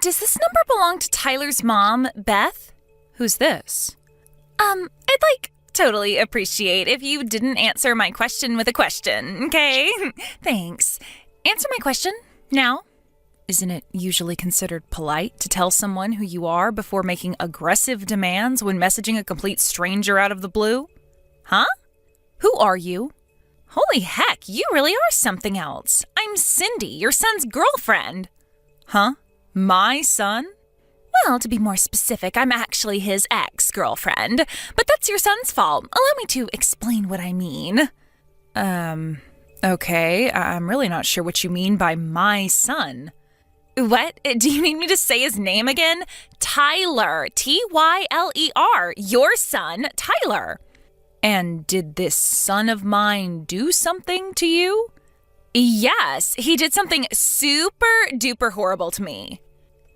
Does this number belong to Tyler's mom, Beth? Who's this? I'd totally appreciate if you didn't answer my question with a question, okay? Thanks. Answer my question, now. Isn't it usually considered polite to tell someone who you are before making aggressive demands when messaging a complete stranger out of the blue? Huh? Who are you? Holy heck, you really are something else. I'm Cindy, your son's girlfriend. Huh? My son? Well, to be more specific, I'm actually his ex-girlfriend, but that's your son's fault. Allow me to explain what I mean. Okay, I'm really not sure what you mean by my son. What? Do you need me to say his name again? Tyler. Tyler. Your son, Tyler. And did this son of mine do something to you? Yes, he did something super duper horrible to me.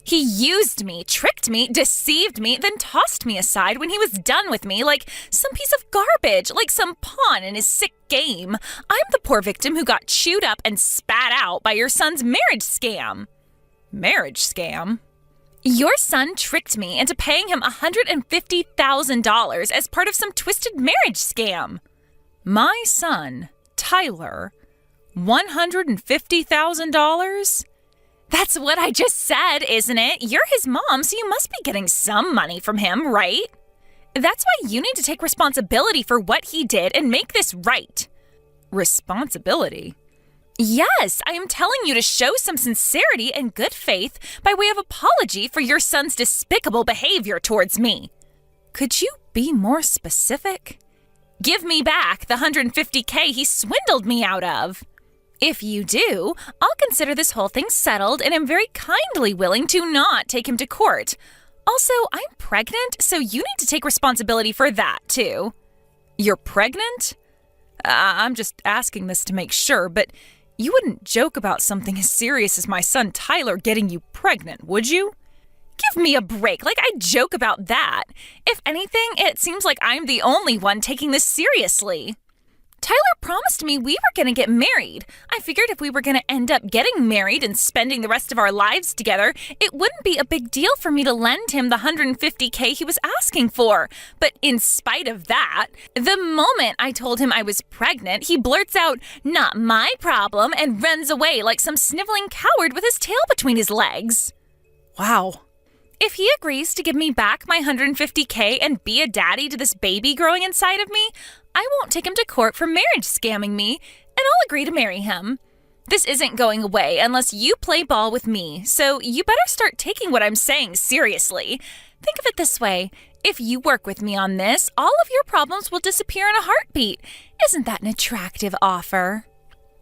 He used me, tricked me, deceived me, then tossed me aside when he was done with me like some piece of garbage, like some pawn in his sick game. I'm the poor victim who got chewed up and spat out by your son's marriage scam. Marriage scam? Your son tricked me into paying him $150,000 as part of some twisted marriage scam. My son, Tyler, $150,000? That's what I just said, isn't it? You're his mom, so you must be getting some money from him, right? That's why you need to take responsibility for what he did and make this right. Responsibility? Yes, I am telling you to show some sincerity and good faith by way of apology for your son's despicable behavior towards me. Could you be more specific? Give me back the $150K he swindled me out of. If you do, I'll consider this whole thing settled and am very kindly willing to not take him to court. Also, I'm pregnant, so you need to take responsibility for that, too. You're pregnant? I'm just asking this to make sure, but you wouldn't joke about something as serious as my son Tyler getting you pregnant, would you? Give me a break, I joke about that. If anything, it seems like I'm the only one taking this seriously. Tyler promised me we were going to get married. I figured if we were going to end up getting married and spending the rest of our lives together, it wouldn't be a big deal for me to lend him the $150K he was asking for. But in spite of that, the moment I told him I was pregnant, he blurts out, "Not my problem," and runs away like some sniveling coward with his tail between his legs. Wow. If he agrees to give me back my $150K and be a daddy to this baby growing inside of me, I won't take him to court for marriage scamming me, and I'll agree to marry him. This isn't going away unless you play ball with me, so you better start taking what I'm saying seriously. Think of it this way. If you work with me on this, all of your problems will disappear in a heartbeat. Isn't that an attractive offer?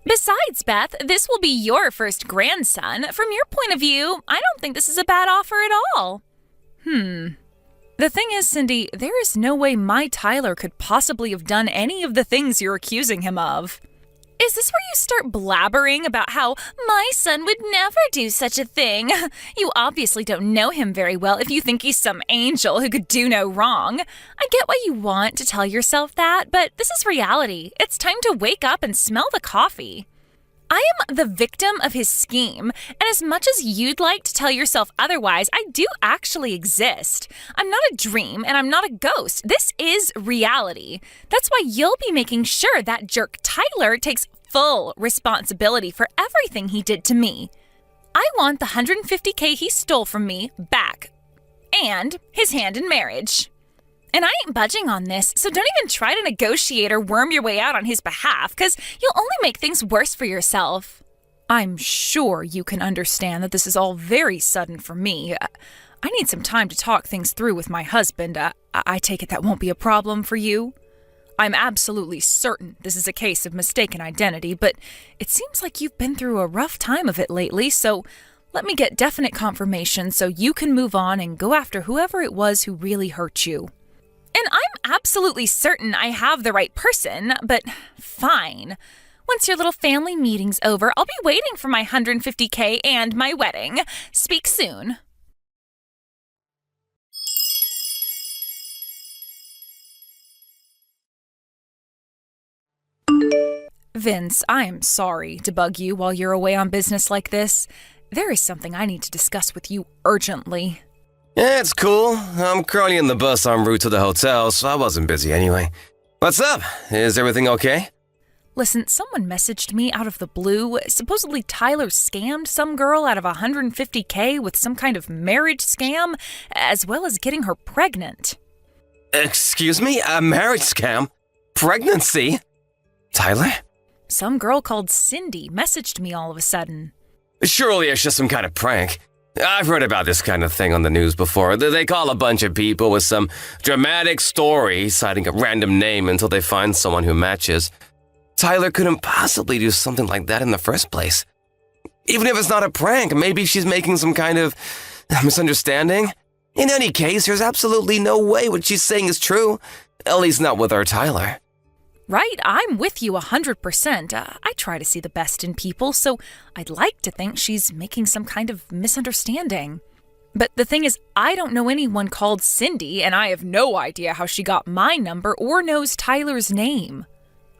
Besides, Beth, this will be your first grandson. From your point of view, I don't think this is a bad offer at all. The thing is, Cindy, there is no way my Tyler could possibly have done any of the things you're accusing him of. Is this where you start blabbering about how my son would never do such a thing? You obviously don't know him very well if you think he's some angel who could do no wrong. I get why you want to tell yourself that, but this is reality. It's time to wake up and smell the coffee. I am the victim of his scheme, and as much as you'd like to tell yourself otherwise, I do actually exist. I'm not a dream, and I'm not a ghost. This is reality. That's why you'll be making sure that jerk Tyler takes full responsibility for everything he did to me. I want the $150K he stole from me back, and his hand in marriage. And I ain't budging on this, so don't even try to negotiate or worm your way out on his behalf, because you'll only make things worse for yourself. I'm sure you can understand that this is all very sudden for me. I need some time to talk things through with my husband. I take it that won't be a problem for you? I'm absolutely certain this is a case of mistaken identity, but it seems like you've been through a rough time of it lately, so let me get definite confirmation so you can move on and go after whoever it was who really hurt you. And I'm absolutely certain I have the right person, but fine. Once your little family meeting's over, I'll be waiting for my $150K and my wedding. Speak soon. Vince, I'm sorry to bug you while you're away on business like this. There is something I need to discuss with you urgently. Yeah, it's cool. I'm currently in the bus en route to the hotel, so I wasn't busy anyway. What's up? Is everything okay? Listen, someone messaged me out of the blue. Supposedly Tyler scammed some girl out of $150K with some kind of marriage scam, as well as getting her pregnant. Excuse me? A marriage scam? Pregnancy? Tyler? Some girl called Cindy messaged me all of a sudden. Surely it's just some kind of prank. I've heard about this kind of thing on the news before. They call a bunch of people with some dramatic story citing a random name until they find someone who matches. Tyler couldn't possibly do something like that in the first place. Even if it's not a prank, maybe she's making some kind of misunderstanding. In any case, there's absolutely no way what she's saying is true. At least not with our Tyler. Right, I'm with you 100%. I try to see the best in people, so I'd like to think she's making some kind of misunderstanding. But the thing is, I don't know anyone called Cindy, and I have no idea how she got my number or knows Tyler's name.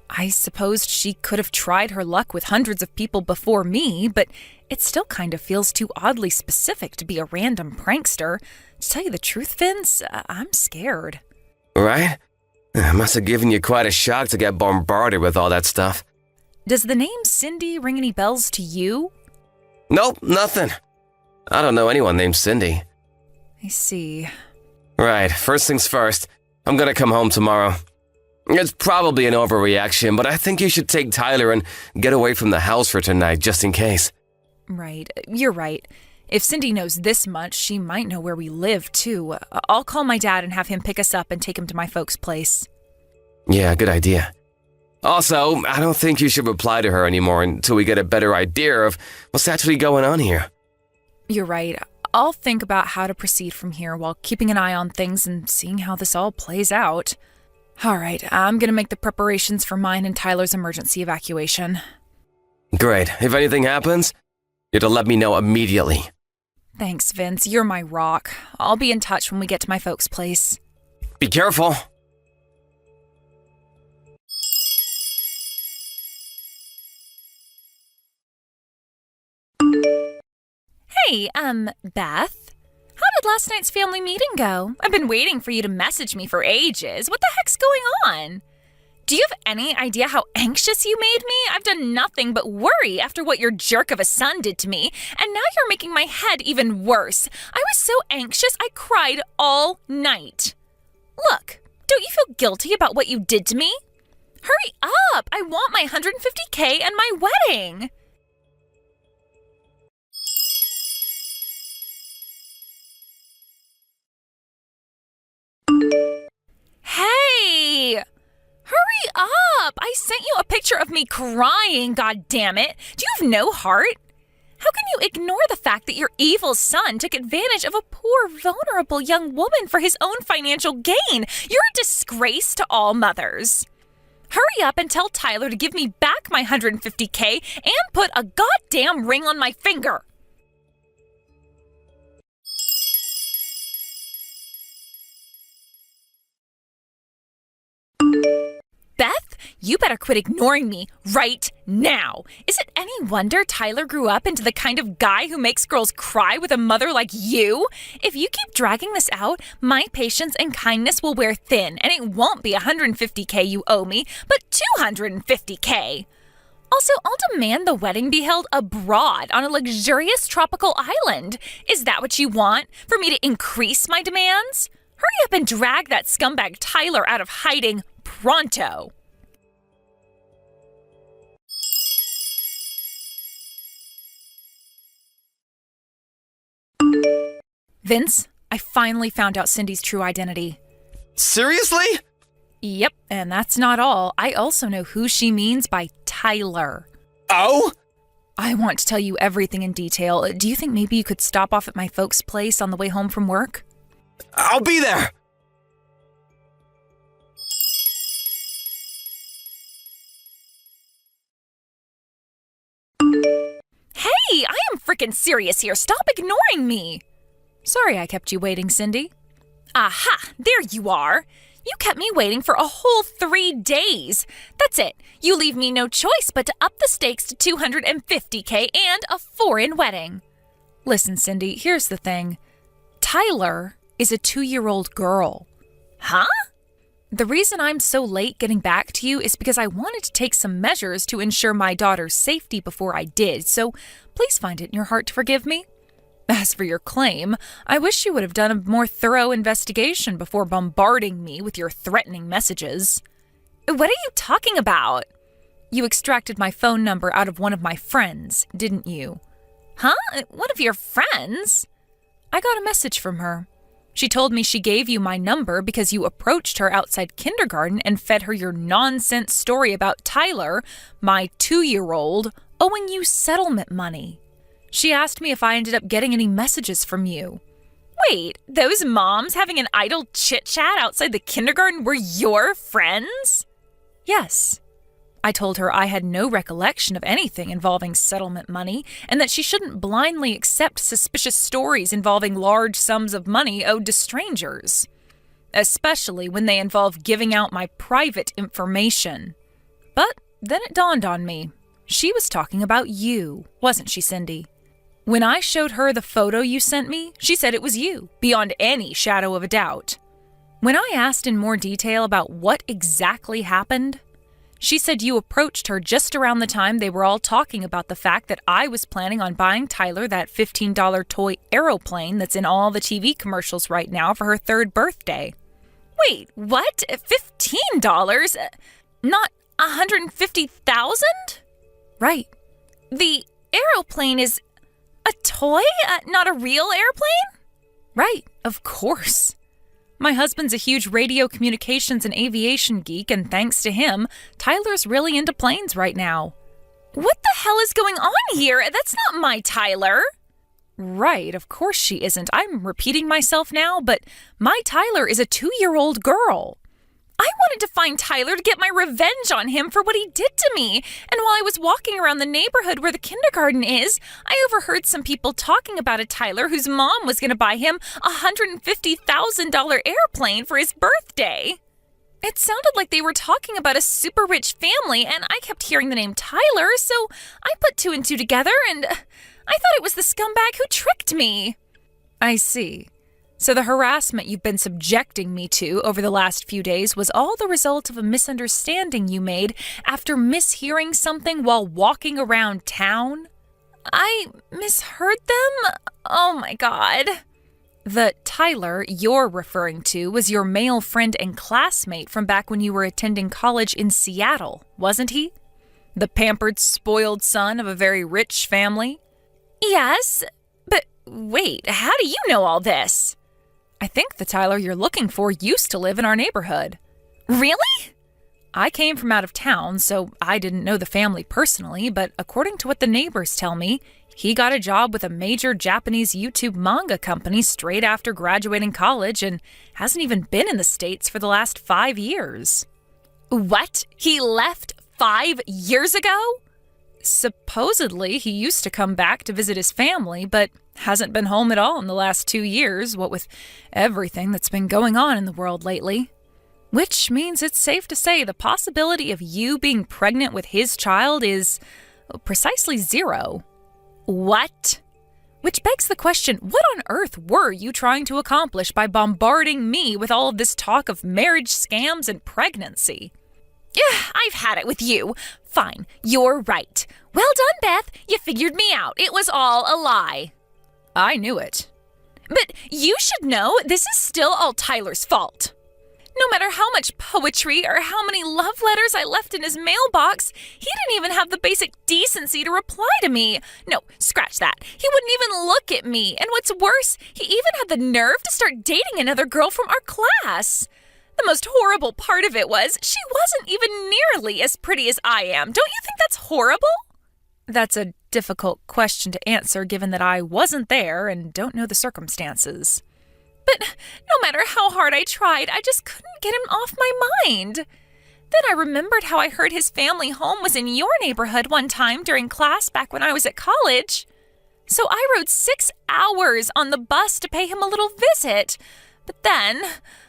I supposed she could have tried her luck with hundreds of people before me, but it still kind of feels too oddly specific to be a random prankster. To tell you the truth, Vince, I'm scared. Right? It must have given you quite a shock to get bombarded with all that stuff. Does the name Cindy ring any bells to you? Nope, nothing. I don't know anyone named Cindy. I see. Right, first things first. I'm gonna come home tomorrow. It's probably an overreaction, but I think you should take Tyler and get away from the house for tonight, just in case. Right, you're right. If Cindy knows this much, she might know where we live, too. I'll call my dad and have him pick us up and take him to my folks' place. Yeah, good idea. Also, I don't think you should reply to her anymore until we get a better idea of what's actually going on here. You're right. I'll think about how to proceed from here while keeping an eye on things and seeing how this all plays out. All right, I'm gonna make the preparations for mine and Tyler's emergency evacuation. Great. If anything happens, you have to let me know immediately. Thanks, Vince. You're my rock. I'll be in touch when we get to my folks' place. Be careful. Hey, Beth? How did last night's family meeting go? I've been waiting for you to message me for ages. What the heck's going on? Do you have any idea how anxious you made me? I've done nothing but worry after what your jerk of a son did to me, and now you're making my head even worse. I was so anxious I cried all night. Look, don't you feel guilty about what you did to me? Hurry up! I want my $150K and my wedding! Hey! Hurry up! I sent you a picture of me crying, goddammit! Do you have no heart? How can you ignore the fact that your evil son took advantage of a poor, vulnerable young woman for his own financial gain? You're a disgrace to all mothers. Hurry up and tell Tyler to give me back my $150K and put a goddamn ring on my finger! Beth, you better quit ignoring me right now. Is it any wonder Tyler grew up into the kind of guy who makes girls cry with a mother like you? If you keep dragging this out, my patience and kindness will wear thin, and it won't be $150K you owe me, but $250K. Also, I'll demand the wedding be held abroad on a luxurious tropical island. Is that what you want? For me to increase my demands? Hurry up and drag that scumbag Tyler out of hiding pronto. Vince, I finally found out Cindy's true identity. Seriously? Yep, and that's not all. I also know who she means by Tyler. Oh? I want to tell you everything in detail. Do you think maybe you could stop off at my folks' place on the way home from work? I'll be there! Hey, I am freaking serious here. Stop ignoring me. Sorry I kept you waiting, Cindy. Aha, there you are. You kept me waiting for a whole 3 days. That's it. You leave me no choice but to up the stakes to $250K and a foreign wedding. Listen, Cindy, here's the thing. Tyler is a 2-year-old girl. Huh? The reason I'm so late getting back to you is because I wanted to take some measures to ensure my daughter's safety before I did, so please find it in your heart to forgive me. As for your claim, I wish you would have done a more thorough investigation before bombarding me with your threatening messages. What are you talking about? You extracted my phone number out of one of my friends, didn't you? Huh? One of your friends? I got a message from her. She told me she gave you my number because you approached her outside kindergarten and fed her your nonsense story about Tyler, my 2-year-old, owing you settlement money. She asked me if I ended up getting any messages from you. Wait, those moms having an idle chit-chat outside the kindergarten were your friends? Yes. I told her I had no recollection of anything involving settlement money and that she shouldn't blindly accept suspicious stories involving large sums of money owed to strangers, especially when they involve giving out my private information. But then it dawned on me. She was talking about you, wasn't she, Cindy? When I showed her the photo you sent me, she said it was you, beyond any shadow of a doubt. When I asked in more detail about what exactly happened, she said you approached her just around the time they were all talking about the fact that I was planning on buying Tyler that $15 toy aeroplane that's in all the TV commercials right now for her 3rd birthday. Wait, what? $15? Not $150,000? Right. The aeroplane is a toy? Not a real airplane? Right, of course. My husband's a huge radio communications and aviation geek, and thanks to him, Tyler's really into planes right now. What the hell is going on here? That's not my Tyler. Right, of course she isn't. I'm repeating myself now, but my Tyler is a 2-year-old girl. I wanted to find Tyler to get my revenge on him for what he did to me. And while I was walking around the neighborhood where the kindergarten is, I overheard some people talking about a Tyler whose mom was going to buy him a $150,000 airplane for his birthday. It sounded like they were talking about a super rich family, and I kept hearing the name Tyler, so I put 2 and 2 together, and I thought it was the scumbag who tricked me. I see. So the harassment you've been subjecting me to over the last few days was all the result of a misunderstanding you made after mishearing something while walking around town? I misheard them? Oh my God. The Tyler you're referring to was your male friend and classmate from back when you were attending college in Seattle, wasn't he? The pampered, spoiled son of a very rich family? Yes, but wait, how do you know all this? I think the Tyler you're looking for used to live in our neighborhood. Really? I came from out of town, so I didn't know the family personally, but according to what the neighbors tell me, he got a job with a major Japanese YouTube manga company straight after graduating college and hasn't even been in the States for the last 5 years. What? He left 5 years ago? Supposedly, he used to come back to visit his family, but hasn't been home at all in the last 2 years, what with everything that's been going on in the world lately. Which means it's safe to say the possibility of you being pregnant with his child is precisely 0. What? Which begs the question, what on earth were you trying to accomplish by bombarding me with all of this talk of marriage scams and pregnancy? I've had it with you. Fine, you're right. Well done, Beth. You figured me out. It was all a lie. I knew it. But you should know this is still all Tyler's fault. No matter how much poetry or how many love letters I left in his mailbox, he didn't even have the basic decency to reply to me. No, scratch that. He wouldn't even look at me. And what's worse, he even had the nerve to start dating another girl from our class. The most horrible part of it was she wasn't even nearly as pretty as I am. Don't you think that's horrible? That's a difficult question to answer given that I wasn't there and don't know the circumstances. But no matter how hard I tried, I just couldn't get him off my mind. Then I remembered how I heard his family home was in your neighborhood one time during class back when I was at college. So I rode 6 hours on the bus to pay him a little visit. But then,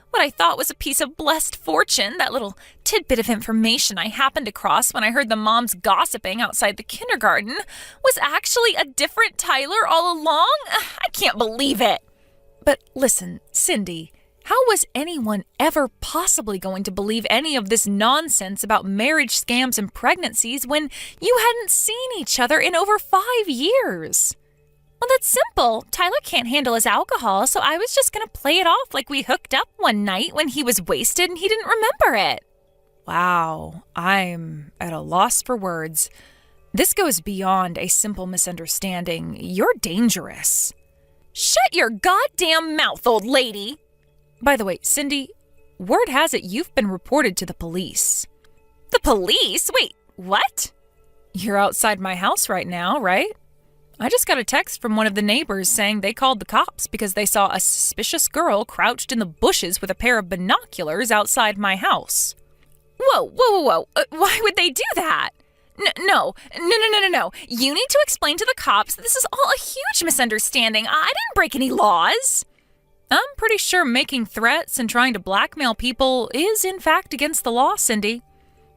What I thought was a piece of blessed fortune, that little tidbit of information I happened across when I heard the moms gossiping outside the kindergarten, was actually a different Tyler all along? I can't believe it. But listen, Cindy, how was anyone ever possibly going to believe any of this nonsense about marriage scams and pregnancies when you hadn't seen each other in over 5 years? Well, that's simple. Tyler can't handle his alcohol, so I was just going to play it off like we hooked up one night when he was wasted and he didn't remember it. Wow, I'm at a loss for words. This goes beyond a simple misunderstanding. You're dangerous. Shut your goddamn mouth, old lady. By the way, Cindy, word has it you've been reported to the police. The police? Wait, what? You're outside my house right now, right? I just got a text from one of the neighbors saying they called the cops because they saw a suspicious girl crouched in the bushes with a pair of binoculars outside my house. Whoa. Why would they do that? No. You need to explain to the cops that this is all a huge misunderstanding. I didn't break any laws. I'm pretty sure making threats and trying to blackmail people is in fact against the law, Cindy.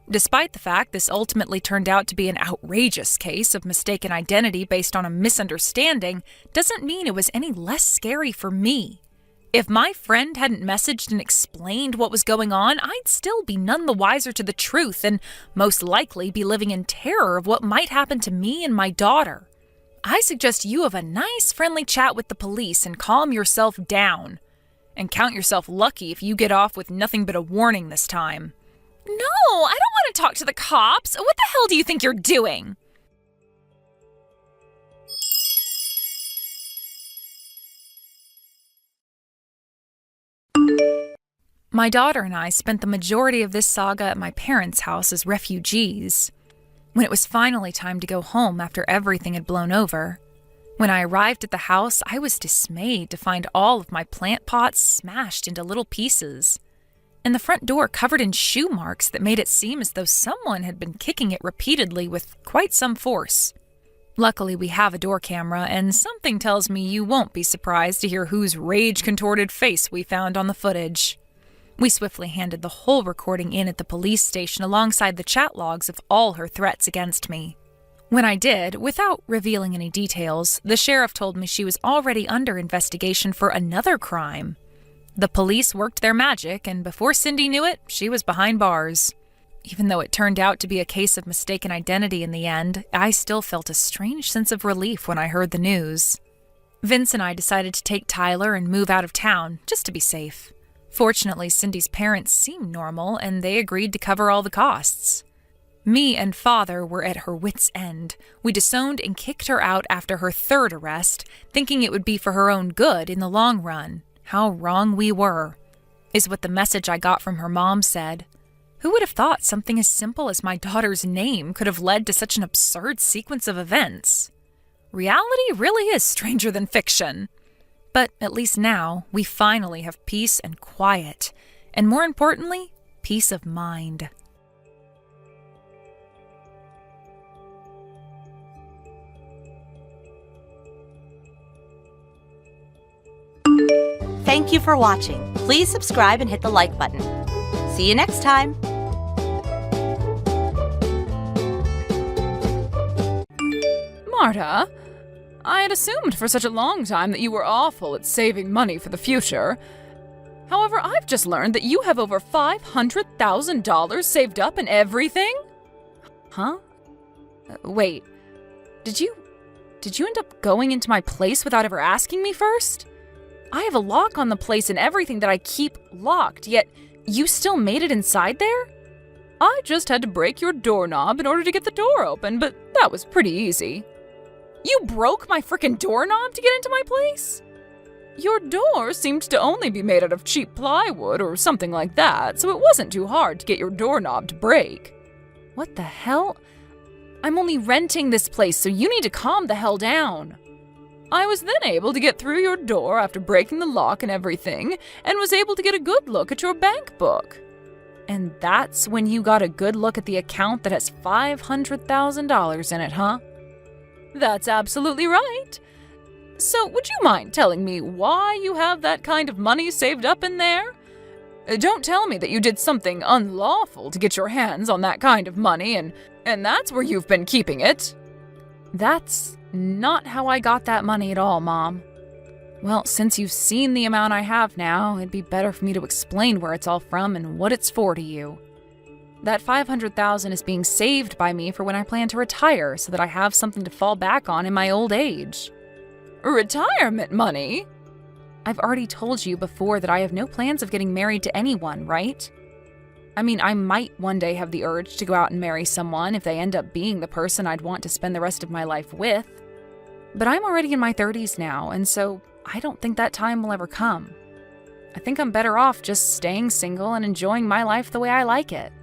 Despite the fact this ultimately turned out to be an outrageous case of mistaken identity based on a misunderstanding, doesn't mean it was any less scary for me. If my friend hadn't messaged and explained what was going on, I'd still be none the wiser to the truth and most likely be living in terror of what might happen to me and my daughter. I suggest you have a nice friendly chat with the police and calm yourself down. And count yourself lucky if you get off with nothing but a warning this time. No, I don't want to talk to the cops. What the hell do you think you're doing? My daughter and I spent the majority of this saga at my parents' house as refugees. When it was finally time to go home after everything had blown over, when I arrived at the house, I was dismayed to find all of my plant pots smashed into little pieces, and the front door covered in shoe marks that made it seem as though someone had been kicking it repeatedly with quite some force. Luckily, we have a door camera, and something tells me you won't be surprised to hear whose rage-contorted face we found on the footage. We swiftly handed the whole recording in at the police station alongside the chat logs of all her threats against me. When I did, without revealing any details, the sheriff told me she was already under investigation for another crime. The police worked their magic, and before Cindy knew it, she was behind bars. Even though it turned out to be a case of mistaken identity in the end, I still felt a strange sense of relief when I heard the news. Vince and I decided to take Tyler and move out of town, just to be safe. Fortunately, Cindy's parents seemed normal, and they agreed to cover all the costs. Me and Father were at her wits' end. We disowned and kicked her out after her third arrest, thinking it would be for her own good in the long run. How wrong we were, is what the message I got from her mom said. Who would have thought something as simple as my daughter's name could have led to such an absurd sequence of events? Reality really is stranger than fiction. But at least now, we finally have peace and quiet, and more importantly, peace of mind. Thank you for watching. Please subscribe and hit the like button. See you next time. Marta, I had assumed for such a long time that you were awful at saving money for the future. However, I've just learned that you have over $500,000 saved up and everything? Huh? Wait, did you end up going into my place without ever asking me first? I have a lock on the place and everything that I keep locked, yet you still made it inside there? I just had to break your doorknob in order to get the door open, but that was pretty easy. You broke my frickin' doorknob to get into my place? Your door seemed to only be made out of cheap plywood or something like that, so it wasn't too hard to get your doorknob to break. What the hell? I'm only renting this place, so you need to calm the hell down. I was then able to get through your door after breaking the lock and everything, and was able to get a good look at your bank book. And that's when you got a good look at the account that has $500,000 in it, huh? That's absolutely right. So would you mind telling me why you have that kind of money saved up in there? Don't tell me that you did something unlawful to get your hands on that kind of money, and that's where you've been keeping it. That's not how I got that money at all, Mom. Well, since you've seen the amount I have now, it'd be better for me to explain where it's all from and what it's for to you. That $500,000 is being saved by me for when I plan to retire so that I have something to fall back on in my old age. Retirement money? I've already told you before that I have no plans of getting married to anyone, right? I mean, I might one day have the urge to go out and marry someone if they end up being the person I'd want to spend the rest of my life with. But I'm already in my 30s now, and so I don't think that time will ever come. I think I'm better off just staying single and enjoying my life the way I like it.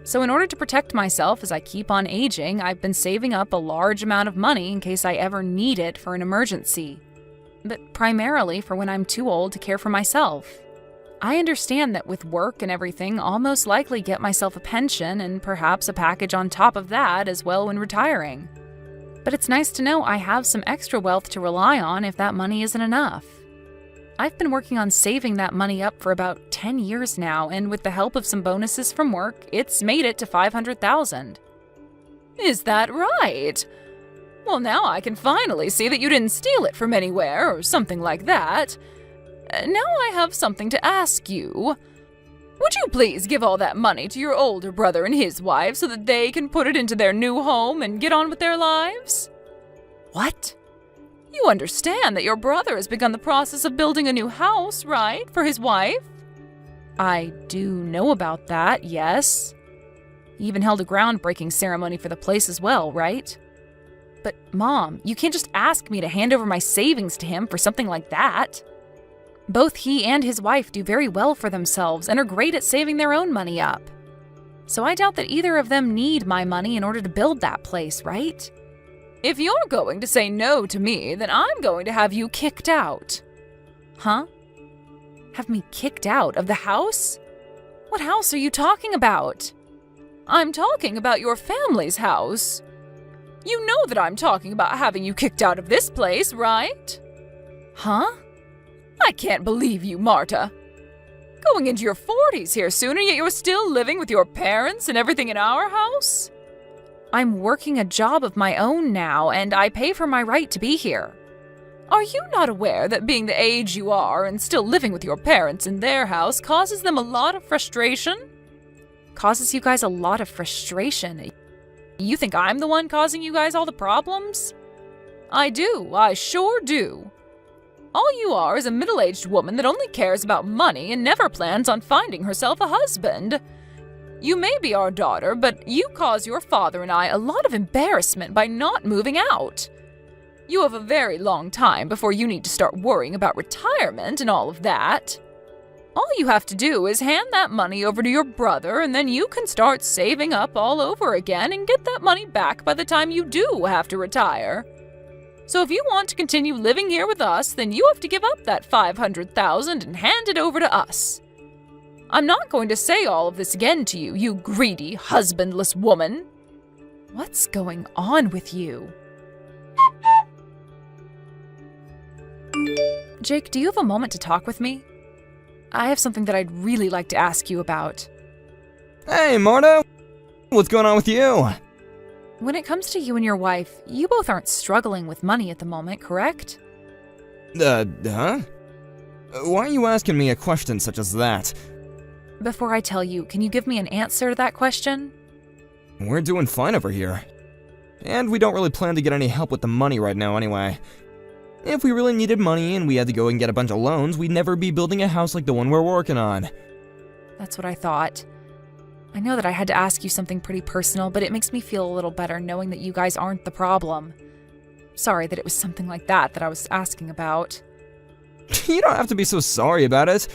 So in order to protect myself as I keep on aging, I've been saving up a large amount of money in case I ever need it for an emergency. But primarily for when I'm too old to care for myself. I understand that with work and everything, I'll most likely get myself a pension and perhaps a package on top of that as well when retiring. But it's nice to know I have some extra wealth to rely on if that money isn't enough. I've been working on saving that money up for about 10 years now, and with the help of some bonuses from work, it's made it to $500,000. Is that right? Well, now I can finally see that you didn't steal it from anywhere or something like that. Now I have something to ask you. Would you please give all that money to your older brother and his wife so that they can put it into their new home and get on with their lives? What? You understand that your brother has begun the process of building a new house, right, for his wife? I do know about that, yes. He even held a groundbreaking ceremony for the place as well, right? But, Mom, you can't just ask me to hand over my savings to him for something like that. Both he and his wife do very well for themselves and are great at saving their own money up. So I doubt that either of them need my money in order to build that place, right? If you're going to say no to me, then I'm going to have you kicked out. Huh? Have me kicked out of the house? What house are you talking about? I'm talking about your family's house. You know that I'm talking about having you kicked out of this place, right? Huh? I can't believe you, Marta. Going into your 40s here soon, and yet you're still living with your parents and everything in our house? I'm working a job of my own now, and I pay for my right to be here. Are you not aware that being the age you are and still living with your parents in their house causes them a lot of frustration? Causes you guys a lot of frustration? You think I'm the one causing you guys all the problems? I do. I sure do. All you are is a middle-aged woman that only cares about money and never plans on finding herself a husband. You may be our daughter, but you cause your father and I a lot of embarrassment by not moving out. You have a very long time before you need to start worrying about retirement and all of that. All you have to do is hand that money over to your brother, and then you can start saving up all over again and get that money back by the time you do have to retire. So if you want to continue living here with us, then you have to give up that $500,000 and hand it over to us. I'm not going to say all of this again to you, you greedy, husbandless woman. What's going on with you? Jake, do you have a moment to talk with me? I have something that I'd really like to ask you about. Hey, Marta! What's going on with you? When it comes to you and your wife, you both aren't struggling with money at the moment, correct? Huh? Why are you asking me a question such as that? Before I tell you, can you give me an answer to that question? We're doing fine over here. And we don't really plan to get any help with the money right now anyway. If we really needed money and we had to go and get a bunch of loans, we'd never be building a house like the one we're working on. That's what I thought. I know that I had to ask you something pretty personal, but it makes me feel a little better knowing that you guys aren't the problem. Sorry that it was something like that I was asking about. You don't have to be so sorry about it.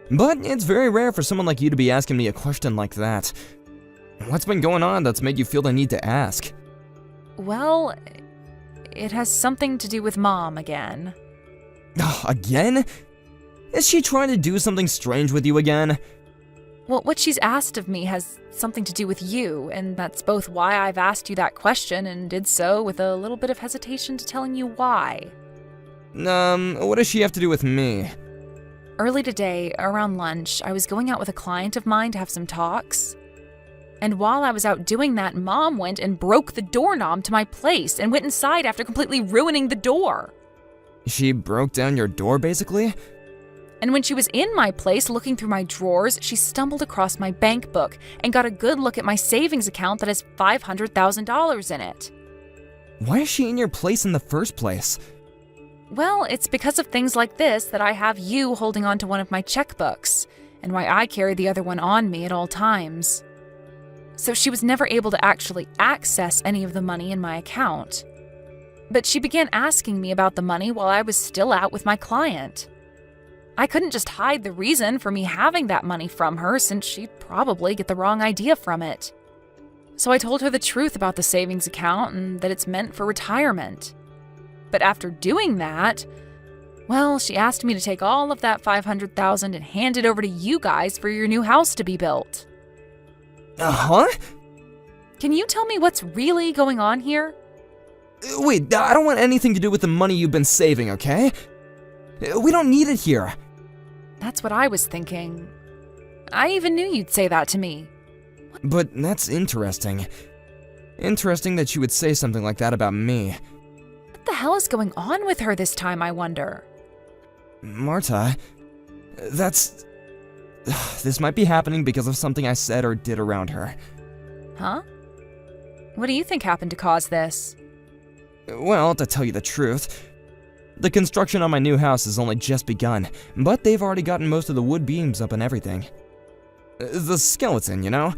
But it's very rare for someone like you to be asking me a question like that. What's been going on that's made you feel the need to ask? Well, it has something to do with Mom again. Again? Is she trying to do something strange with you again? Well, what she's asked of me has something to do with you, and that's both why I've asked you that question and did so with a little bit of hesitation to telling you why. What does she have to do with me? Early today, around lunch, I was going out with a client of mine to have some talks. And while I was out doing that, Mom went and broke the doorknob to my place and went inside after completely ruining the door. She broke down your door, basically? And when she was in my place looking through my drawers, she stumbled across my bank book and got a good look at my savings account that has $500,000 in it. Why is she in your place in the first place? Well, it's because of things like this that I have you holding on to one of my checkbooks, and why I carry the other one on me at all times. So she was never able to actually access any of the money in my account. But she began asking me about the money while I was still out with my client. I couldn't just hide the reason for me having that money from her, since she'd probably get the wrong idea from it. So I told her the truth about the savings account and that it's meant for retirement. But after doing that, well, she asked me to take all of that $500,000 and hand it over to you guys for your new house to be built. Huh? Can you tell me what's really going on here? Wait, I don't want anything to do with the money you've been saving, okay? We don't need it here. That's what I was thinking. I even knew you'd say that to me. But that's interesting. Interesting that she would say something like that about me. What the hell is going on with her this time, I wonder? Marta, that's... This might be happening because of something I said or did around her. Huh? What do you think happened to cause this? Well, to tell you the truth, the construction on my new house has only just begun, but they've already gotten most of the wood beams up and everything. The skeleton, you know?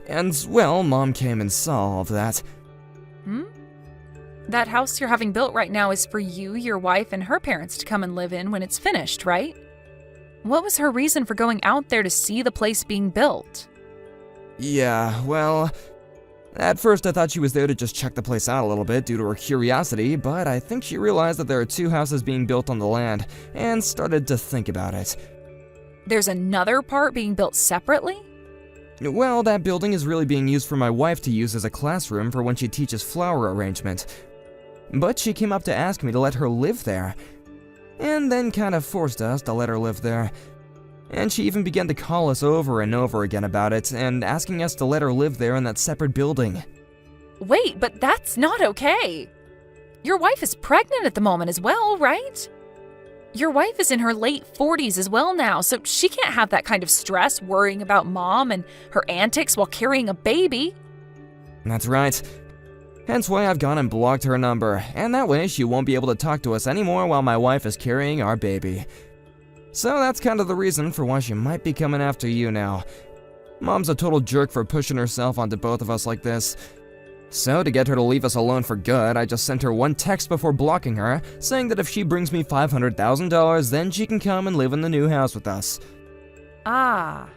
And, well, Mom came and saw all of that. That house you're having built right now is for you, your wife, and her parents to come and live in when it's finished, right? What was her reason for going out there to see the place being built? Yeah, well, at first I thought she was there to just check the place out a little bit due to her curiosity, but I think she realized that there are 2 houses being built on the land and started to think about it. There's another part being built separately? Well, that building is really being used for my wife to use as a classroom for when she teaches flower arrangement. But she came up to ask me to let her live there, and then kind of forced us to let her live there. And she even began to call us over and over again about it, and asking us to let her live there in that separate building. Wait, but that's not okay. Your wife is pregnant at the moment as well, right? Your wife is in her late 40s as well now, so she can't have that kind of stress worrying about Mom and her antics while carrying a baby. That's right. Hence why I've gone and blocked her number, and that way she won't be able to talk to us anymore while my wife is carrying our baby. So that's kind of the reason for why she might be coming after you now. Mom's a total jerk for pushing herself onto both of us like this. So to get her to leave us alone for good, I just sent her one text before blocking her, saying that if she brings me $500,000, then she can come and live in the new house with us. Ah,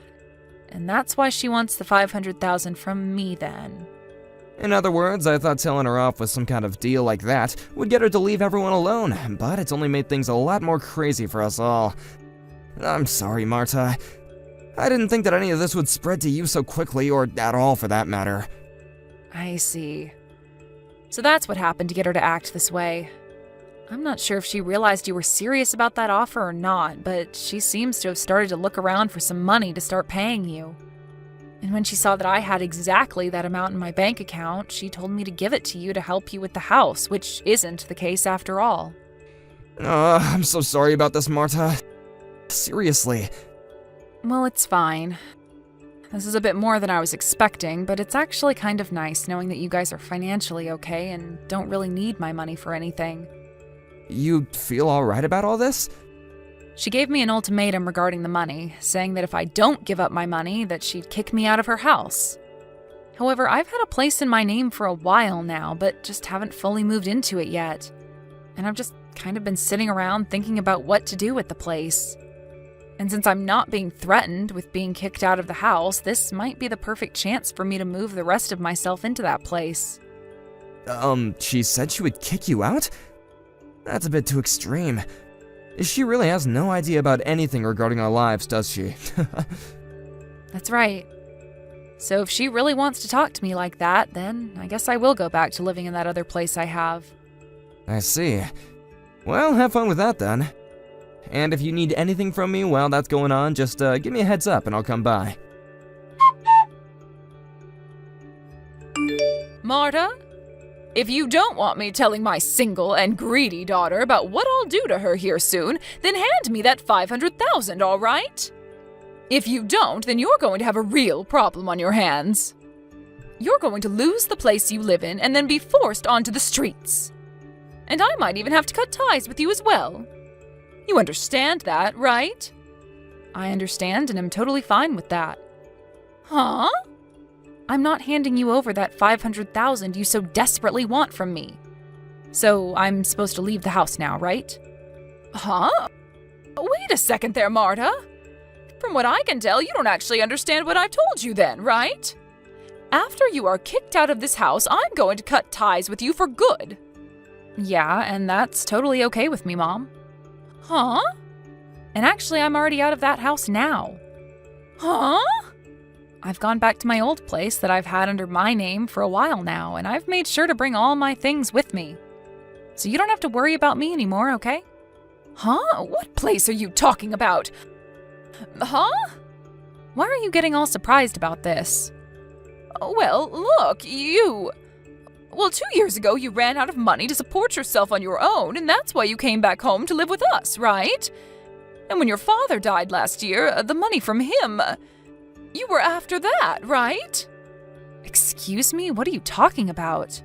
and that's why she wants the $500,000 from me then. In other words, I thought telling her off with some kind of deal like that would get her to leave everyone alone, but it's only made things a lot more crazy for us all. I'm sorry, Marta. I didn't think that any of this would spread to you so quickly, or at all for that matter. I see. So that's what happened to get her to act this way. I'm not sure if she realized you were serious about that offer or not, but she seems to have started to look around for some money to start paying you. And when she saw that I had exactly that amount in my bank account, she told me to give it to you to help you with the house, which isn't the case after all. I'm so sorry about this, Marta. Seriously. Well, it's fine. This is a bit more than I was expecting, but it's actually kind of nice knowing that you guys are financially okay and don't really need my money for anything. You feel alright about all this? She gave me an ultimatum regarding the money, saying that if I don't give up my money, that she'd kick me out of her house. However, I've had a place in my name for a while now, but just haven't fully moved into it yet. And I've just kind of been sitting around thinking about what to do with the place. And since I'm not being threatened with being kicked out of the house, this might be the perfect chance for me to move the rest of myself into that place. She said she would kick you out? That's a bit too extreme. She really has no idea about anything regarding our lives, does she? That's right. So if she really wants to talk to me like that, then I guess I will go back to living in that other place I have. I see. Well, have fun with that then. And if you need anything from me while that's going on, just give me a heads up and I'll come by. Marta? If you don't want me telling my single and greedy daughter about what I'll do to her here soon, then hand me that $500,000, all right? If you don't, then you're going to have a real problem on your hands. You're going to lose the place you live in and then be forced onto the streets. And I might even have to cut ties with you as well. You understand that, right? I understand and am totally fine with that. Huh? I'm not handing you over that $500,000 you so desperately want from me. So I'm supposed to leave the house now, right? Huh? Wait a second there, Marta. From what I can tell, you don't actually understand what I've told you then, right? After you are kicked out of this house, I'm going to cut ties with you for good. Yeah, and that's totally okay with me, Mom. Huh? And actually, I'm already out of that house now. Huh? I've gone back to my old place that I've had under my name for a while now, and I've made sure to bring all my things with me. So you don't have to worry about me anymore, okay? Huh? What place are you talking about? Huh? Why are you getting all surprised about this? Well, look, Well, 2 years ago you ran out of money to support yourself on your own, and that's why you came back home to live with us, right? And when your father died last year, the money from him, you were after that, right? Excuse me? What are you talking about?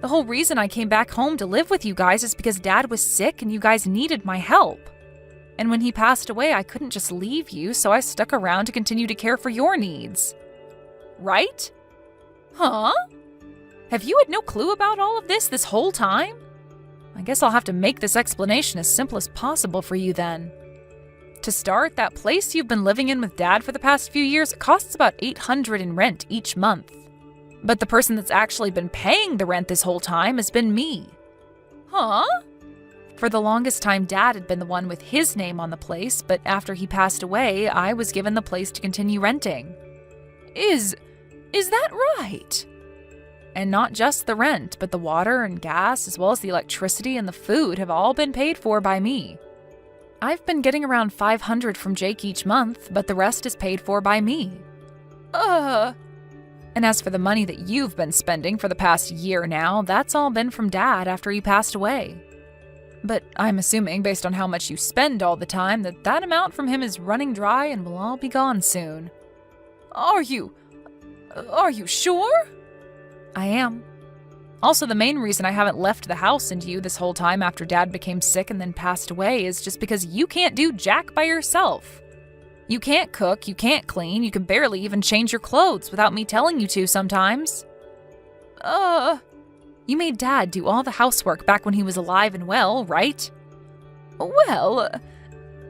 The whole reason I came back home to live with you guys is because Dad was sick and you guys needed my help. And when he passed away, I couldn't just leave you, so I stuck around to continue to care for your needs. Right? Huh? Have you had no clue about all of this whole time? I guess I'll have to make this explanation as simple as possible for you then. To start, that place you've been living in with Dad for the past few years costs about $800 in rent each month. But the person that's actually been paying the rent this whole time has been me. Huh? For the longest time, Dad had been the one with his name on the place, but after he passed away, I was given the place to continue renting. Is that right? And not just the rent, but the water and gas, as well as the electricity and the food have all been paid for by me. I've been getting around $500 from Jake each month, but the rest is paid for by me. And as for the money that you've been spending for the past year now, that's all been from Dad after he passed away. But I'm assuming, based on how much you spend all the time, that amount from him is running dry and will all be gone soon. Are you sure? I am. Also, the main reason I haven't left the house and you this whole time after Dad became sick and then passed away is just because you can't do jack by yourself. You can't cook, you can't clean, you can barely even change your clothes without me telling you to sometimes. You made Dad do all the housework back when he was alive and well, right? Well,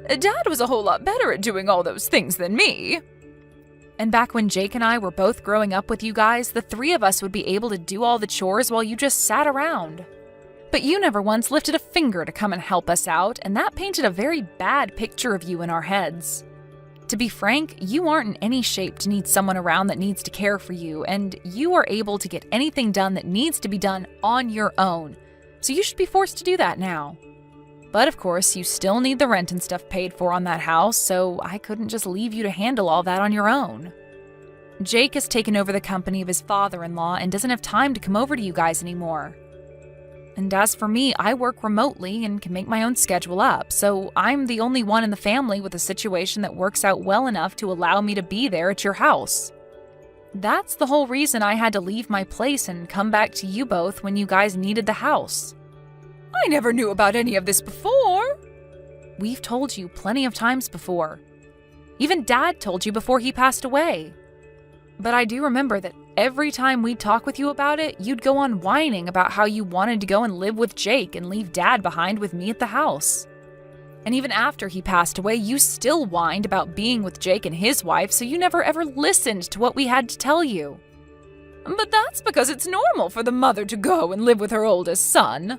Dad was a whole lot better at doing all those things than me. And back when Jake and I were both growing up with you guys, the three of us would be able to do all the chores while you just sat around. But you never once lifted a finger to come and help us out, and that painted a very bad picture of you in our heads. To be frank, you aren't in any shape to need someone around that needs to care for you, and you are able to get anything done that needs to be done on your own. So you should be forced to do that now. But of course, you still need the rent and stuff paid for on that house, so I couldn't just leave you to handle all that on your own. Jake has taken over the company of his father-in-law and doesn't have time to come over to you guys anymore. And as for me, I work remotely and can make my own schedule up, so I'm the only one in the family with a situation that works out well enough to allow me to be there at your house. That's the whole reason I had to leave my place and come back to you both when you guys needed the house. I never knew about any of this before. We've told you plenty of times before. Even Dad told you before he passed away. But I do remember that every time we'd talk with you about it, you'd go on whining about how you wanted to go and live with Jake and leave Dad behind with me at the house. And even after he passed away, you still whined about being with Jake and his wife, so you never ever listened to what we had to tell you. But that's because it's normal for the mother to go and live with her oldest son.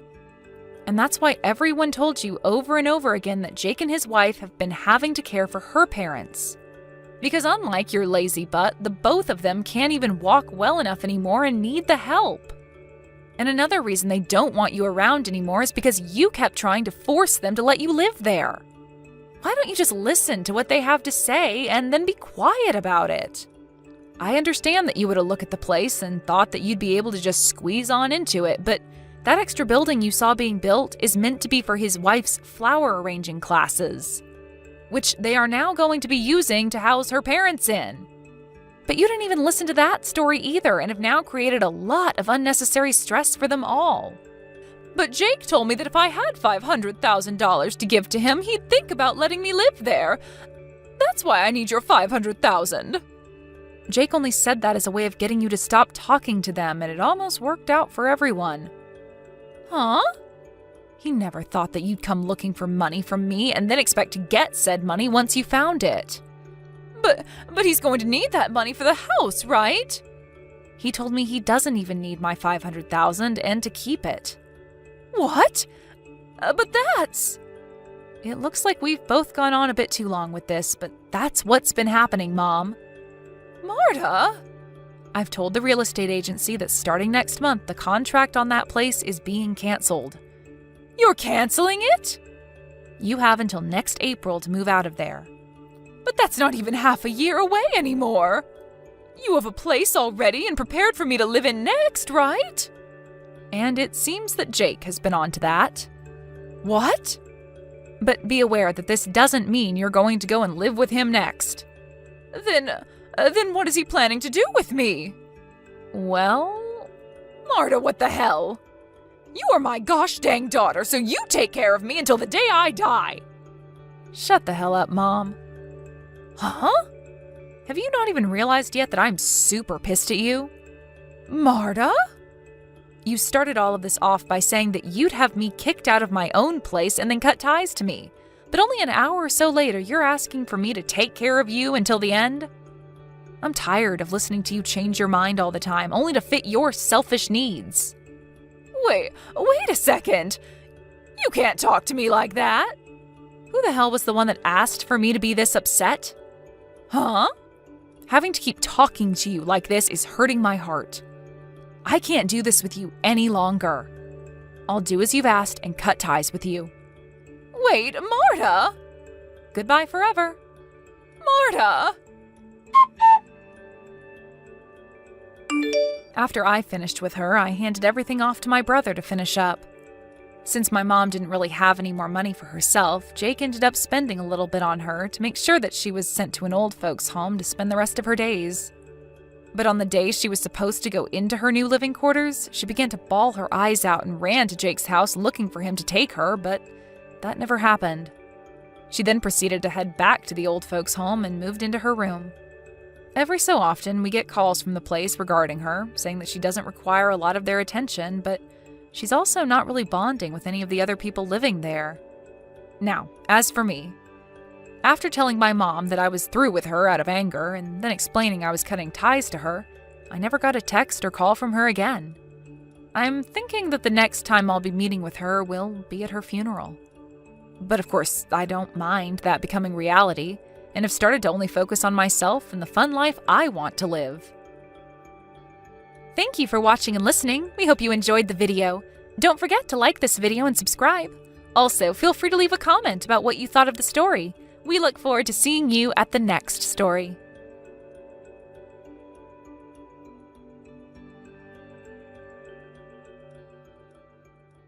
And that's why everyone told you over and over again that Jake and his wife have been having to care for her parents. Because unlike your lazy butt, the both of them can't even walk well enough anymore and need the help. And another reason they don't want you around anymore is because you kept trying to force them to let you live there. Why don't you just listen to what they have to say and then be quiet about it? I understand that you would have looked at the place and thought that you'd be able to just squeeze on into it, but that extra building you saw being built is meant to be for his wife's flower arranging classes, which they are now going to be using to house her parents in. But you didn't even listen to that story either and have now created a lot of unnecessary stress for them all. But Jake told me that if I had $500,000 to give to him, he'd think about letting me live there. That's why I need your $500,000. Jake only said that as a way of getting you to stop talking to them, and it almost worked out for everyone. Huh? He never thought that you'd come looking for money from me and then expect to get said money once you found it. But he's going to need that money for the house, right? He told me he doesn't even need my $500,000 and to keep it. What? But that's... It looks like we've both gone on a bit too long with this, but that's what's been happening, Mom. Marta? I've told the real estate agency that starting next month, the contract on that place is being canceled. You're canceling it? You have until next April to move out of there. But that's not even half a year away anymore. You have a place already and prepared for me to live in next, right? And it seems that Jake has been on to that. What? But be aware that this doesn't mean you're going to go and live with him next. Then what is he planning to do with me? Well... Marta, what the hell? You are my gosh dang daughter, so you take care of me until the day I die. Shut the hell up, Mom. Huh? Have you not even realized yet that I'm super pissed at you? Marta? You started all of this off by saying that you'd have me kicked out of my own place and then cut ties to me. But only an hour or so later, you're asking for me to take care of you until the end? I'm tired of listening to you change your mind all the time, only to fit your selfish needs. Wait a second. You can't talk to me like that. Who the hell was the one that asked for me to be this upset? Huh? Having to keep talking to you like this is hurting my heart. I can't do this with you any longer. I'll do as you've asked and cut ties with you. Wait, Marta! Goodbye forever. Marta! After I finished with her, I handed everything off to my brother to finish up. Since my mom didn't really have any more money for herself, Jake ended up spending a little bit on her to make sure that she was sent to an old folks' home to spend the rest of her days. But on the day she was supposed to go into her new living quarters, she began to bawl her eyes out and ran to Jake's house looking for him to take her, but that never happened. She then proceeded to head back to the old folks' home and moved into her room. Every so often, we get calls from the place regarding her, saying that she doesn't require a lot of their attention, but she's also not really bonding with any of the other people living there. Now, as for me, after telling my mom that I was through with her out of anger and then explaining I was cutting ties to her, I never got a text or call from her again. I'm thinking that the next time I'll be meeting with her will be at her funeral. But of course, I don't mind that becoming reality, and have started to only focus on myself and the fun life I want to live. Thank you for watching and listening. We hope you enjoyed the video. Don't forget to like this video and subscribe. Also, feel free to leave a comment about what you thought of the story. We look forward to seeing you at the next story.